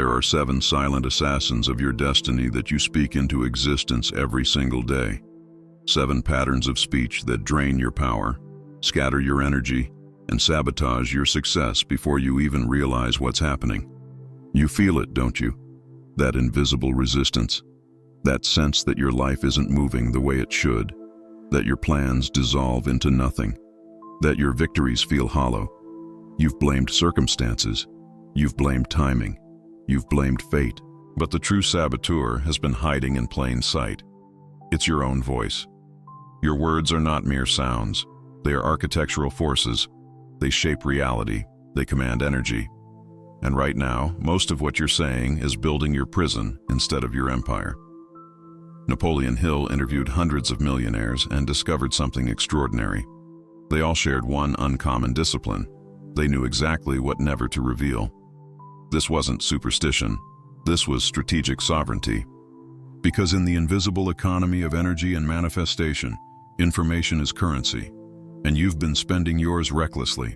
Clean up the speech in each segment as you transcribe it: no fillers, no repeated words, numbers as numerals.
There are 7 silent assassins of your destiny that you speak into existence every single day. 7 patterns of speech that drain your power, scatter your energy, and sabotage your success before you even realize what's happening. You feel it, don't you? That invisible resistance. That sense that your life isn't moving the way it should. That your plans dissolve into nothing. That your victories feel hollow. You've blamed circumstances. You've blamed timing. You've blamed fate. But the true saboteur has been hiding in plain sight. It's your own voice. Your words are not mere sounds. They are architectural forces. They shape reality. They command energy. And right now, most of what you're saying is building your prison instead of your empire. Napoleon Hill interviewed hundreds of millionaires and discovered something extraordinary. They all shared one uncommon discipline. They knew exactly what never to reveal. This wasn't superstition. This was strategic sovereignty. Because in the invisible economy of energy and manifestation, information is currency, and you've been spending yours recklessly.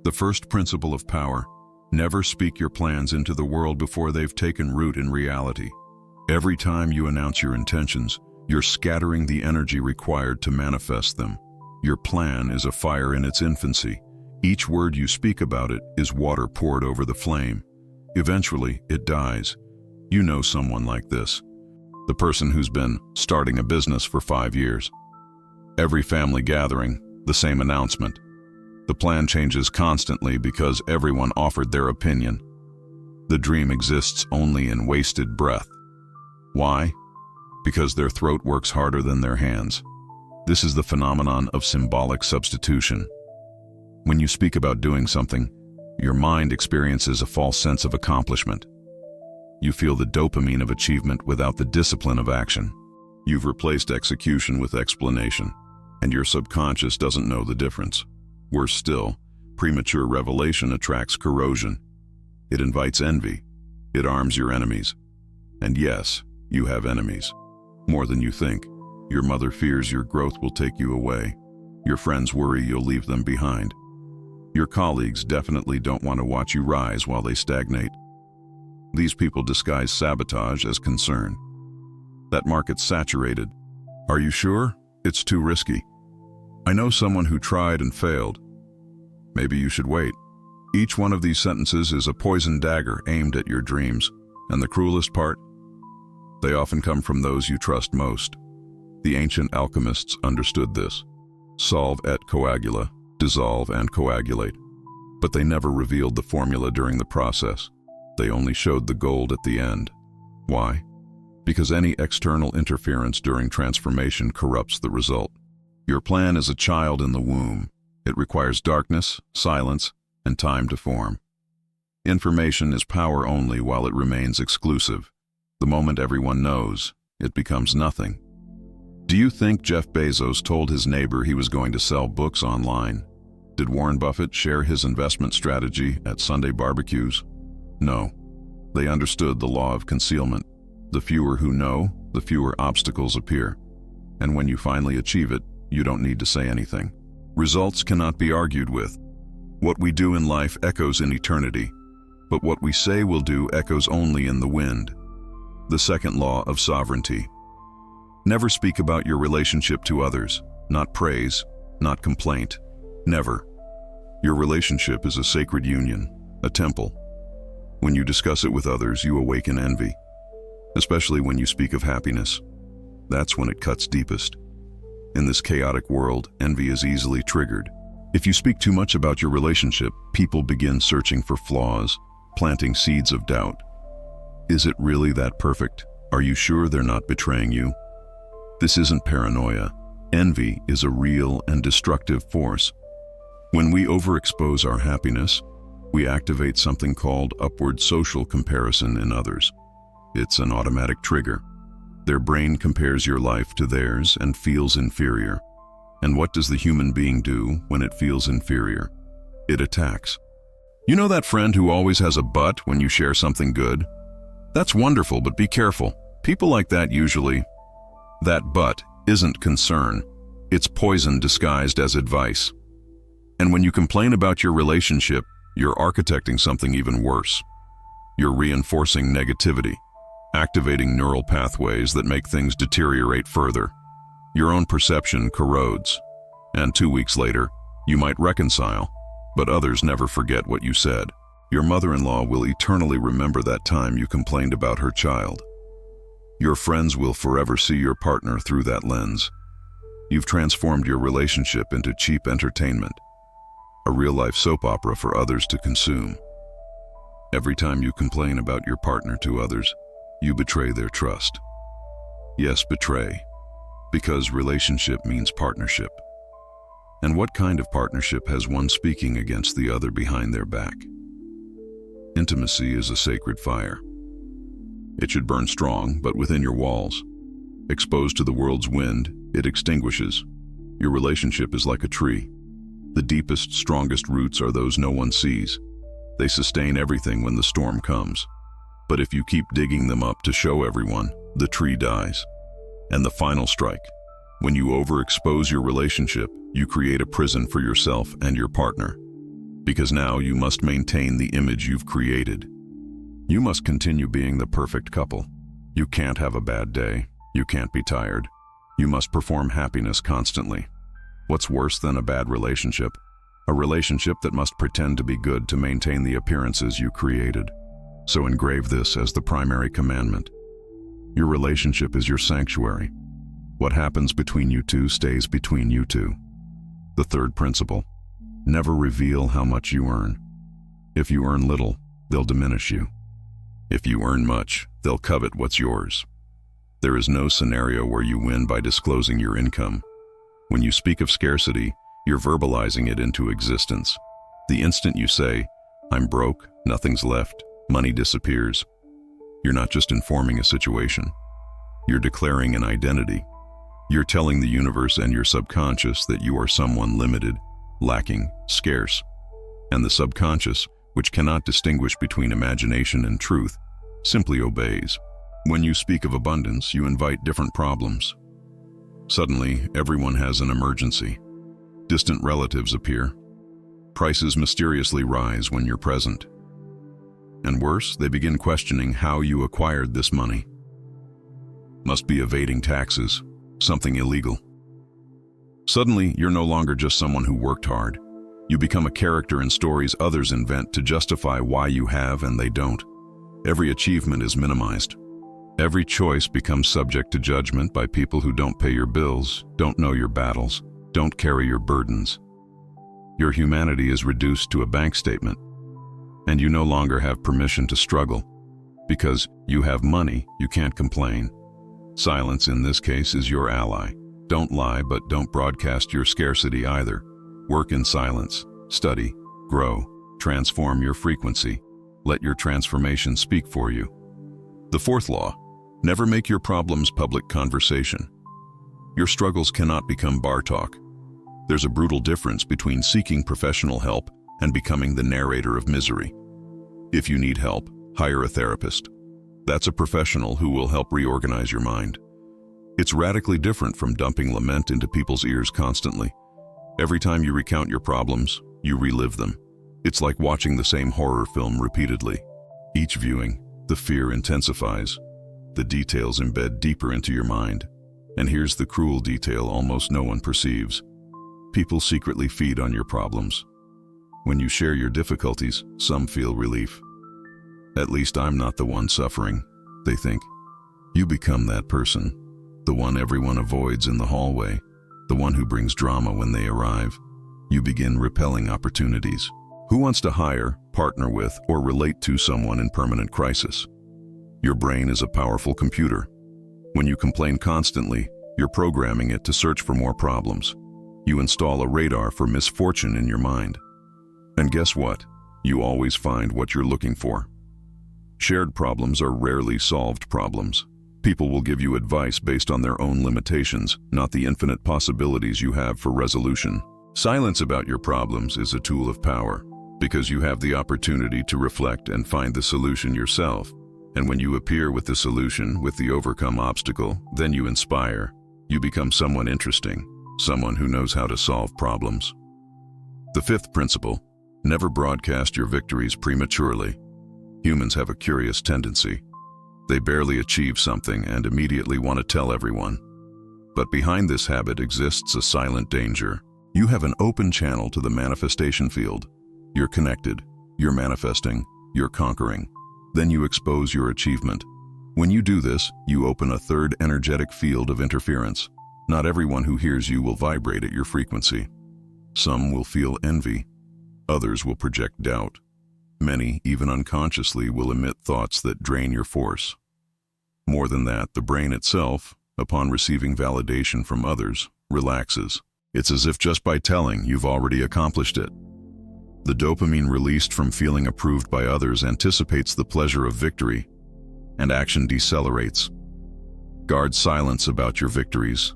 The first principle of power: never speak your plans into the world before they've taken root in reality. Every time you announce your intentions, you're scattering the energy required to manifest them. Your plan is a fire in its infancy. Each word you speak about it is water poured over the flame. Eventually, it dies. You know someone like this. The person who's been starting a business for 5 years. Every family gathering, the same announcement. The plan changes constantly because everyone offered their opinion. The dream exists only in wasted breath. Why? Because their throat works harder than their hands. This is the phenomenon of symbolic substitution. When you speak about doing something, your mind experiences a false sense of accomplishment. You feel the dopamine of achievement without the discipline of action. You've replaced execution with explanation, and your subconscious doesn't know the difference. Worse still, premature revelation attracts corrosion. It invites envy. It arms your enemies. And yes, you have enemies. More than you think. Your mother fears your growth will take you away. Your friends worry you'll leave them behind. Your colleagues definitely don't want to watch you rise while they stagnate. These people disguise sabotage as concern. That market's saturated. Are you sure? It's too risky. I know someone who tried and failed. Maybe you should wait. Each one of these sentences is a poison dagger aimed at your dreams. And the cruelest part? They often come from those you trust most. The ancient alchemists understood this. Solve et coagula, dissolve and coagulate. But they never revealed the formula during the process. They only showed the gold at the end. Why? Because any external interference during transformation corrupts the result. Your plan is a child in the womb. It requires darkness, silence, and time to form. Information is power only while it remains exclusive. The moment everyone knows, it becomes nothing. Do you think Jeff Bezos told his neighbor he was going to sell books online? Did Warren Buffett share his investment strategy at Sunday barbecues? No. They understood the law of concealment. The fewer who know, the fewer obstacles appear. And when you finally achieve it, you don't need to say anything. Results cannot be argued with. What we do in life echoes in eternity, but what we say we'll do echoes only in the wind. The second law of sovereignty. Never speak about your relationship to others, not praise, not complaint. Never. Your relationship is a sacred union, a temple. When you discuss it with others, you awaken envy, especially when you speak of happiness. That's when it cuts deepest. In this chaotic world, envy is easily triggered. If you speak too much about your relationship, people begin searching for flaws, planting seeds of doubt. Is it really that perfect? Are you sure they're not betraying you? This isn't paranoia. Envy is a real and destructive force. When we overexpose our happiness, we activate something called upward social comparison in others. It's an automatic trigger. Their brain compares your life to theirs and feels inferior. And what does the human being do when it feels inferior? It attacks. You know that friend who always has a but when you share something good? That's wonderful, but be careful. People like that usually. That but isn't concern. It's poison disguised as advice. And when you complain about your relationship, you're architecting something even worse. You're reinforcing negativity, activating neural pathways that make things deteriorate further. Your own perception corrodes, and 2 weeks later, you might reconcile, but others never forget what you said. Your mother-in-law will eternally remember that time you complained about her child. Your friends will forever see your partner through that lens. You've transformed your relationship into cheap entertainment, a real-life soap opera for others to consume. Every time you complain about your partner to others, you betray their trust. Yes, betray, because relationship means partnership. And what kind of partnership has one speaking against the other behind their back? Intimacy is a sacred fire. It should burn strong, but within your walls. Exposed to the world's wind, it extinguishes. Your relationship is like a tree. The deepest, strongest roots are those no one sees. They sustain everything when the storm comes. But if you keep digging them up to show everyone, the tree dies. And the final strike. When you overexpose your relationship, you create a prison for yourself and your partner. Because now you must maintain the image you've created. You must continue being the perfect couple. You can't have a bad day. You can't be tired. You must perform happiness constantly. What's worse than a bad relationship? A relationship that must pretend to be good to maintain the appearances you created. So engrave this as the primary commandment. Your relationship is your sanctuary. What happens between you two stays between you two. The third principle: never reveal how much you earn. If you earn little, they'll diminish you. If you earn much, they'll covet what's yours. There is no scenario where you win by disclosing your income. When you speak of scarcity, you're verbalizing it into existence. The instant you say, "I'm broke, nothing's left, money disappears," you're not just informing a situation. You're declaring an identity. You're telling the universe and your subconscious that you are someone limited, lacking, scarce. And the subconscious, which cannot distinguish between imagination and truth, simply obeys. When you speak of abundance, you invite different problems. Suddenly, everyone has an emergency. Distant relatives appear. Prices mysteriously rise when you're present. And worse, they begin questioning how you acquired this money. Must be evading taxes, something illegal. Suddenly, you're no longer just someone who worked hard. You become a character in stories others invent to justify why you have and they don't. Every achievement is minimized. Every choice becomes subject to judgment by people who don't pay your bills, don't know your battles, don't carry your burdens. Your humanity is reduced to a bank statement, and you no longer have permission to struggle. Because you have money, you can't complain. Silence in this case is your ally. Don't lie, but don't broadcast your scarcity either. Work in silence, study, grow, transform your frequency. Let your transformation speak for you. The fourth law: never make your problems public conversation. Your struggles cannot become bar talk. There's a brutal difference between seeking professional help and becoming the narrator of misery. If you need help, hire a therapist. That's a professional who will help reorganize your mind. It's radically different from dumping lament into people's ears constantly. Every time you recount your problems, you relive them. It's like watching the same horror film repeatedly. Each viewing, the fear intensifies. The details embed deeper into your mind. And here's the cruel detail almost no one perceives. People secretly feed on your problems. When you share your difficulties, some feel relief. At least I'm not the one suffering, they think. You become that person, the one everyone avoids in the hallway, the one who brings drama when they arrive. You begin repelling opportunities. Who wants to hire, partner with, or relate to someone in permanent crisis? Your brain is a powerful computer. When you complain constantly, you're programming it to search for more problems. You install a radar for misfortune in your mind. And guess what? You always find what you're looking for. Shared problems are rarely solved problems. People will give you advice based on their own limitations, not the infinite possibilities you have for resolution. Silence about your problems is a tool of power, because you have the opportunity to reflect and find the solution yourself. And when you appear with the solution, with the overcome obstacle, then you inspire. You become someone interesting, someone who knows how to solve problems. The fifth principle: never broadcast your victories prematurely. Humans have a curious tendency. They barely achieve something and immediately want to tell everyone. But behind this habit exists a silent danger. You have an open channel to the manifestation field. You're connected, you're manifesting, you're conquering. Then you expose your achievement. When you do this, you open a third energetic field of interference. Not everyone who hears you will vibrate at your frequency. Some will feel envy. Others will project doubt. Many, even unconsciously, will emit thoughts that drain your force. More than that, the brain itself, upon receiving validation from others, relaxes. It's as if just by telling, you've already accomplished it. The dopamine released from feeling approved by others anticipates the pleasure of victory, and action decelerates. Guard silence about your victories.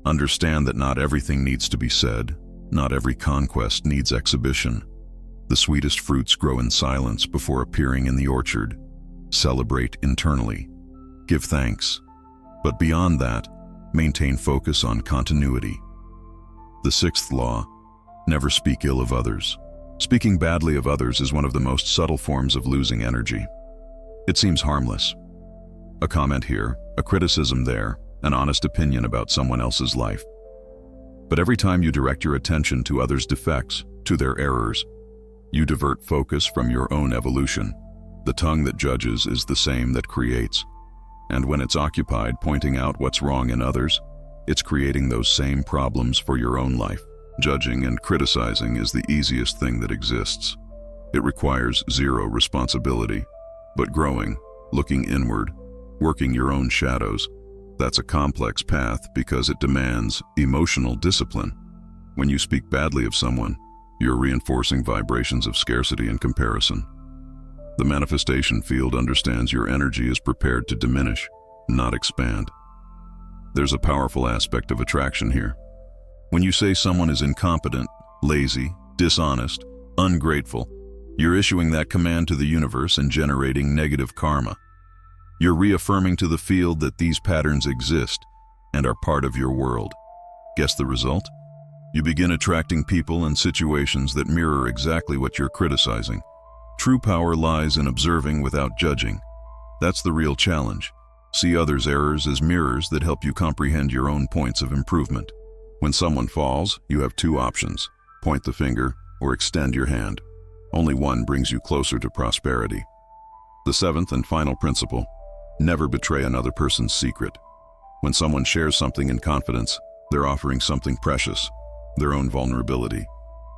Understand that not everything needs to be said. Not every conquest needs exhibition. The sweetest fruits grow in silence before appearing in the orchard. Celebrate internally. Give thanks. But beyond that, maintain focus on continuity. The sixth law: never speak ill of others. Speaking badly of others is one of the most subtle forms of losing energy. It seems harmless. A comment here, a criticism there, an honest opinion about someone else's life. But every time you direct your attention to others' defects, to their errors, you divert focus from your own evolution. The tongue that judges is the same that creates. And when it's occupied pointing out what's wrong in others, it's creating those same problems for your own life. Judging and criticizing is the easiest thing that exists. It requires zero responsibility. But growing, looking inward, working your own shadows, that's a complex path because it demands emotional discipline. When you speak badly of someone, you're reinforcing vibrations of scarcity and comparison. The manifestation field understands your energy is prepared to diminish, not expand. There's a powerful aspect of attraction here. When you say someone is incompetent, lazy, dishonest, ungrateful, you're issuing that command to the universe and generating negative karma. You're reaffirming to the field that these patterns exist and are part of your world. Guess the result? You begin attracting people and situations that mirror exactly what you're criticizing. True power lies in observing without judging. That's the real challenge. See others' errors as mirrors that help you comprehend your own points of improvement. When someone falls, you have two options: point the finger or extend your hand. Only one brings you closer to prosperity. The seventh and final principle: never betray another person's secret. When someone shares something in confidence, they're offering something precious, their own vulnerability.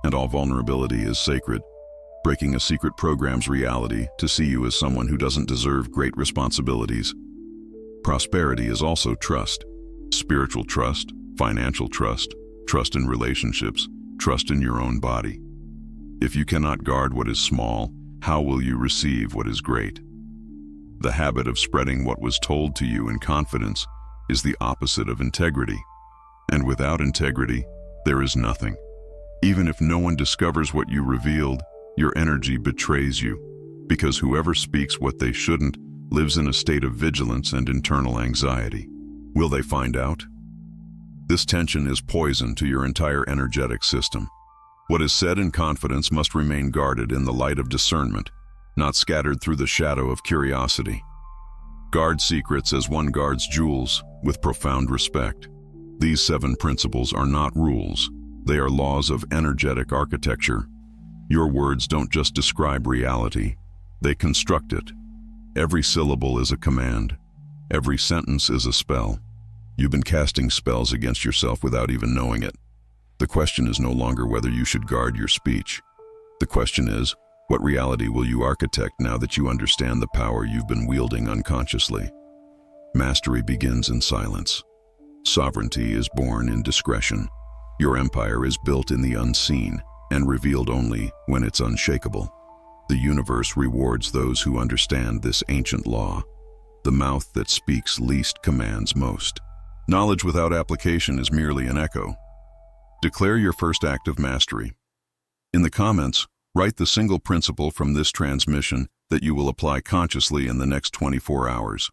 And all vulnerability is sacred. Breaking a secret programs reality to see you as someone who doesn't deserve great responsibilities. Prosperity is also trust. Spiritual trust, financial trust, trust in relationships, trust in your own body. If you cannot guard what is small, how will you receive what is great? The habit of spreading what was told to you in confidence is the opposite of integrity. And without integrity, there is nothing. Even if no one discovers what you revealed, your energy betrays you, because whoever speaks what they shouldn't lives in a state of vigilance and internal anxiety. Will they find out? This tension is poison to your entire energetic system. What is said in confidence must remain guarded in the light of discernment, not scattered through the shadow of curiosity. Guard secrets as one guards jewels, with profound respect. These 7 principles are not rules. They are laws of energetic architecture. Your words don't just describe reality, they construct it. Every syllable is a command. Every sentence is a spell. You've been casting spells against yourself without even knowing it. The question is no longer whether you should guard your speech. The question is, what reality will you architect now that you understand the power you've been wielding unconsciously? Mastery begins in silence. Sovereignty is born in discretion. Your empire is built in the unseen and revealed only when it's unshakable. The universe rewards those who understand this ancient law. The mouth that speaks least commands most. Knowledge without application is merely an echo. Declare your first act of mastery. In the comments, write the single principle from this transmission that you will apply consciously in the next 24 hours.